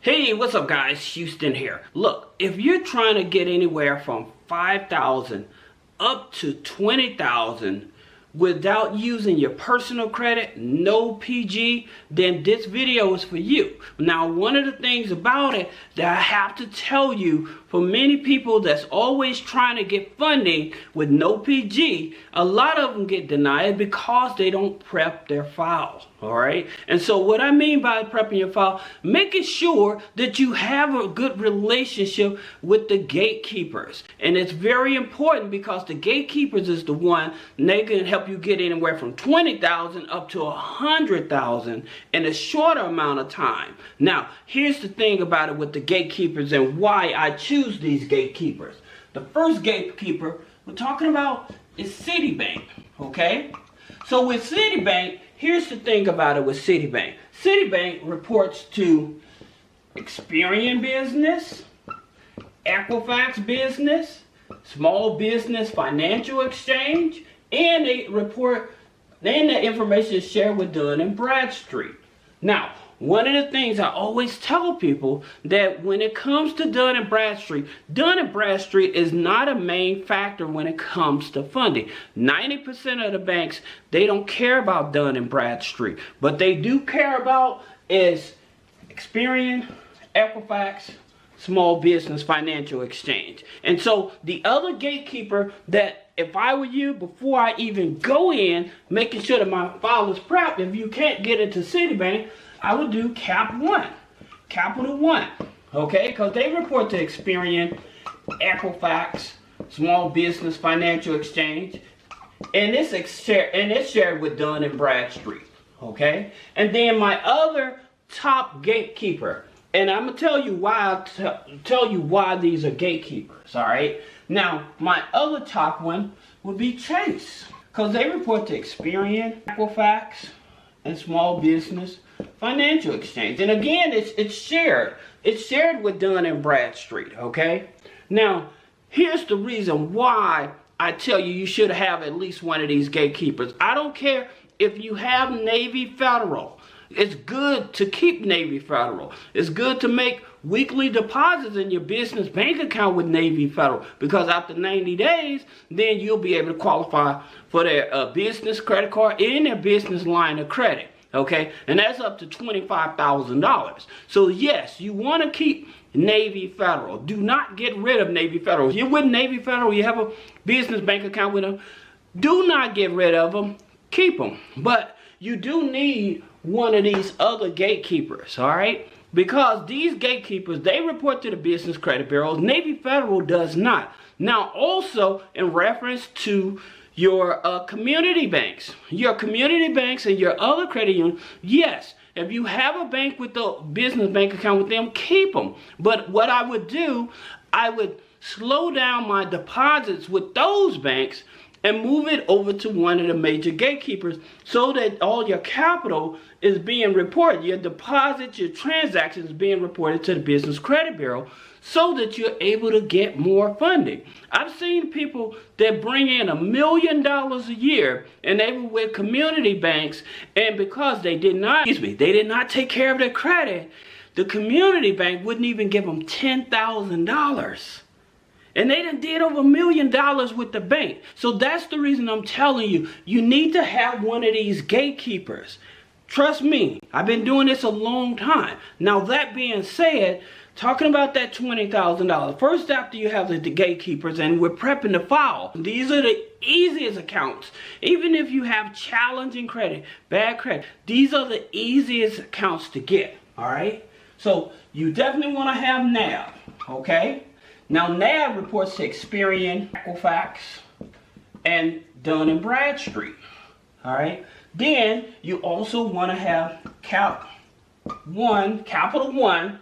Hey, what's up guys? Houston here. Look, if you're trying to get anywhere from 5,000 up to 20,000 without using your personal credit, no PG, then this video is for you. Now, one of the things about it that I have to tell you, for many people that's always trying to get funding with no PG, a lot of them get denied because they don't prep their file, all right? And so what I mean by prepping your file, making sure that you have a good relationship with the gatekeepers. And it's very important because the gatekeepers is the one, they can help you get anywhere from 20,000 up to 100,000 in a shorter amount of time. Now, here's the thing about it with the gatekeepers and why I choose these gatekeepers. The first gatekeeper we're talking about is Citibank, okay? So with Citibank, here's the thing about it with Citibank. Citibank reports to Experian Business, Equifax Business, Small Business Financial Exchange, and they report, then the information is shared with Dun & Bradstreet. Now, one of the things I always tell people that when it comes to Dun & Bradstreet, Dun & Bradstreet is not a main factor when it comes to funding. 90% of the banks, they don't care about Dun & Bradstreet. But they do care about is Experian, Equifax, Small Business Financial Exchange. And so the other gatekeeper that if I were you, before I even go in, making sure that my file is prepped, if you can't get into Citibank, I would do Capital One, okay? Because they report to Experian, Equifax, Small Business Financial Exchange, and it's shared with Dun & Bradstreet, okay? And then my other top gatekeeper, and I'm gonna tell you why. Tell you why these are gatekeepers. All right. Now, my other top one would be Chase, because they report to Experian, Equifax, and Small Business Financial Exchange. And again, it's shared. It's shared with Dun & Bradstreet. Okay. Now, here's the reason why I tell you should have at least one of these gatekeepers. I don't care if you have Navy Federal. It's good to keep Navy Federal. It's good to make weekly deposits in your business bank account with Navy Federal, because after 90 days, then you'll be able to qualify for their business credit card and their business line of credit. Okay, and that's up to $25,000. So yes, you want to keep Navy Federal. Do not get rid of Navy Federal. If you're with Navy Federal, you have a business bank account with them, do not get rid of them. Keep them. But you do need one of these other gatekeepers, all right? Because these gatekeepers, they report to the business credit bureaus. Navy Federal does not. Now, also in reference to your community banks and your other credit unions, yes, if you have a bank with a business bank account with them, keep them. But what I would do, I would slow down my deposits with those banks and move it over to one of the major gatekeepers so that all your capital is being reported. Your deposits, your transactions being reported to the Business Credit Bureau so that you're able to get more funding. I've seen people that bring in $1 million a year and they were with community banks, and because they did not take care of their credit, the community bank wouldn't even give them $10,000. And they done did over $1 million with the bank. So that's the reason I'm telling you, you need to have one of these gatekeepers. Trust me, I've been doing this a long time. Now that being said, talking about that $20,000, first after you have the gatekeepers and we're prepping the file, these are the easiest accounts. Even if you have challenging credit, bad credit, these are the easiest accounts to get, all right? So you definitely want to have NAB, okay? Now, NAB reports to Experian, Equifax, and Dun & Bradstreet, all right? Then, you also want to have Capital One,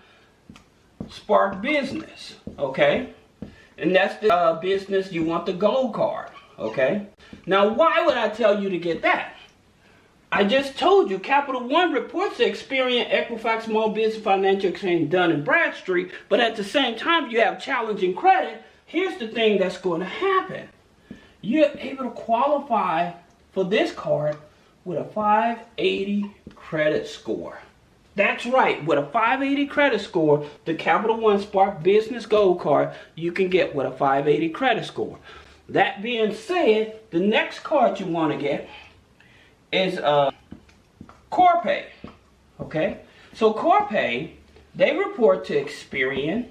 Spark Business, okay? And that's the business you want the gold card, okay? Now, why would I tell you to get that? I just told you Capital One reports to Experian, Equifax, Small Business Financial Exchange, Dun & Bradstreet, but at the same time you have challenging credit. Here's the thing that's going to happen. You're able to qualify for this card with a 580 credit score. That's right. With a 580 credit score, the Capital One Spark Business Gold Card, you can get with a 580 credit score. That being said, the next card you want to get is Corpay. Okay? So Corpay, they report to Experian,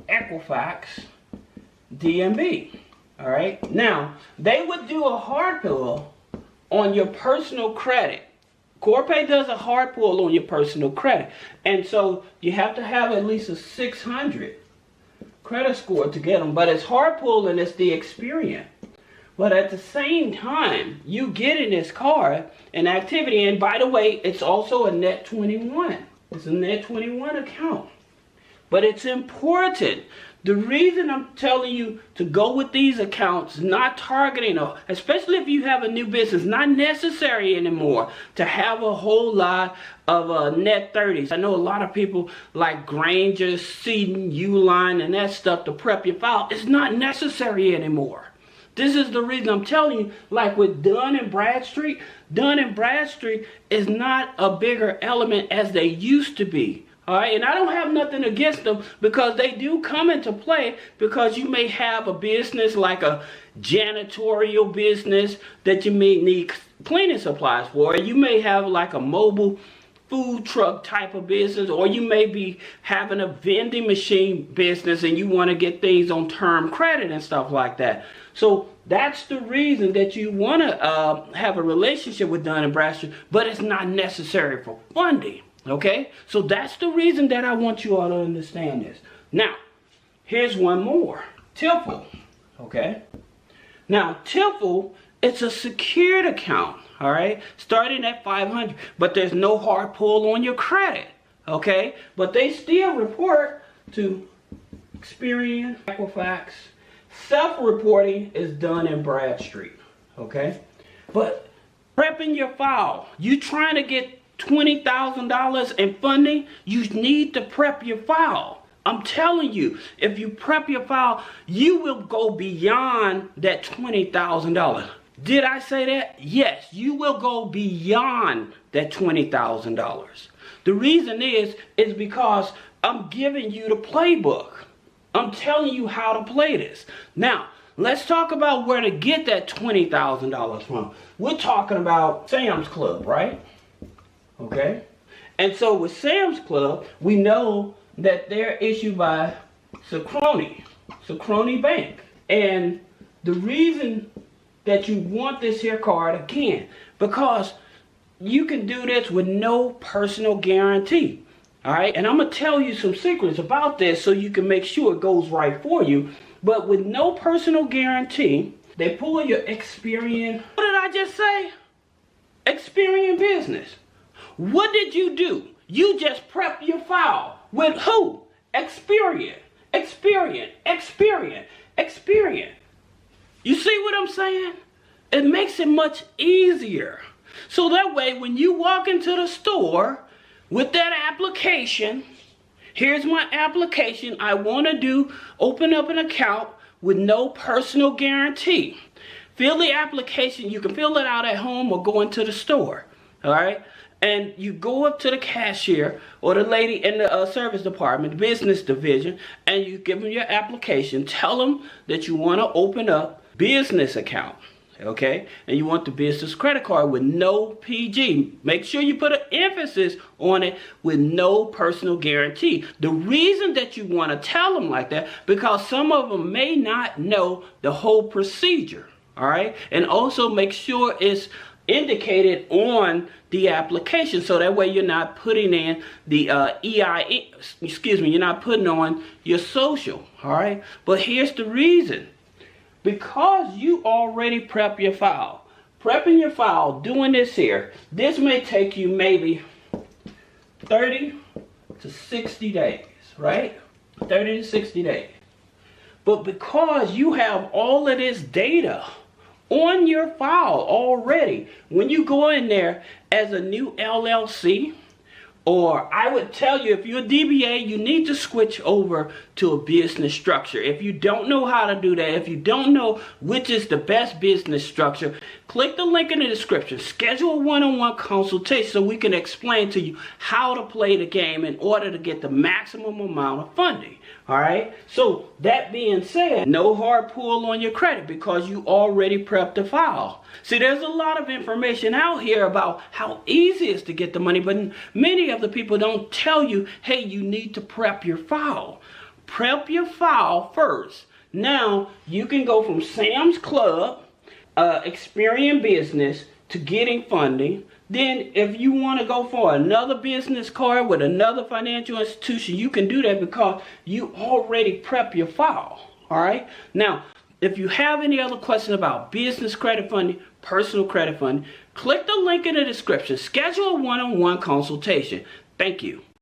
Equifax, DMB. All right? Now, they would do a hard pull on your personal credit. Corpay does a hard pull on your personal credit. And so you have to have at least a 600 credit score to get them. But it's hard pull and it's the Experian. But at the same time, you getting this card and activity. And by the way, it's also a net 21. It's a net 21 account. But it's important. The reason I'm telling you to go with these accounts, not targeting, especially if you have a new business, not necessary anymore to have a whole lot of net 30s. I know a lot of people like Granger, Seaton, Uline, and that stuff to prep your file. It's not necessary anymore. This is the reason I'm telling you, like with Dun & Bradstreet is not a bigger element as they used to be. All right, and I don't have nothing against them because they do come into play because you may have a business like a janitorial business that you may need cleaning supplies for. You may have like a mobile food truck type of business, or you may be having a vending machine business and you want to get things on term credit and stuff like that. So that's the reason that you want to have a relationship with Dun & Bradstreet, but it's not necessary for funding. Okay, so that's the reason that I want you all to understand this. Now, here's one more. TIFL. Okay. Now, TIFL, it's a secured account. All right, starting at 500, but there's no hard pull on your credit. Okay, but they still report to Experian, Equifax. Self-reporting is Dun & Bradstreet. Okay, but prepping your file, you trying to get $20,000 in funding, you need to prep your file. I'm telling you, if you prep your file, you will go beyond that $20,000. Did I say that? Yes, you will go beyond that $20,000. The reason is because I'm giving you the playbook. I'm telling you how to play this. Now, let's talk about where to get that $20,000 from. We're talking about Sam's Club, right? Okay, and so with Sam's Club, we know that they're issued by Citibank Bank. And the reason that you want this here card, again, because you can do this with no personal guarantee. All right, and I'm going to tell you some secrets about this so you can make sure it goes right for you. But with no personal guarantee, they pull your Experian. What did I just say? Experian business. What did you do? You just prep your file with who? Experian. You see what I'm saying? It makes it much easier. So that way, when you walk into the store with that application, here's my application. I want to open up an account with no personal guarantee. Fill the application. You can fill it out at home or go into the store. All right? And you go up to the cashier or the lady in the service department, the business division, and you give them your application. Tell them that you want to open up business account, okay? And you want the business credit card with no PG. Make sure you put an emphasis on it with no personal guarantee. The reason that you want to tell them like that, because some of them may not know the whole procedure, all right? And also make sure it's indicated on the application, so that way you're not putting in the you're not putting on your social, all right? But here's the reason. Because you already prep your file. Prepping your file, doing this here, this may take you maybe 30 to 60 days, right? 30 to 60 days. But because you have all of this data on your file already, when you go in there as a new LLC, or I would tell you, if you're a DBA, you need to switch over to a business structure. If you don't know how to do that, if you don't know which is the best business structure, click the link in the description. Schedule a one-on-one consultation so we can explain to you how to play the game in order to get the maximum amount of funding. All right. So that being said, no hard pull on your credit because you already prepped the file. See, there's a lot of information out here about how easy it is to get the money, but many of the people don't tell you, hey, you need to prep your file. Prep your file first. Now you can go from Sam's Club, Experian Business, to getting funding. Then if you want to go for another business card with another financial institution, you can do that because you already prep your file. All right. Now, if you have any other questions about business credit funding, personal credit funding, click the link in the description. Schedule a one-on-one consultation. Thank you.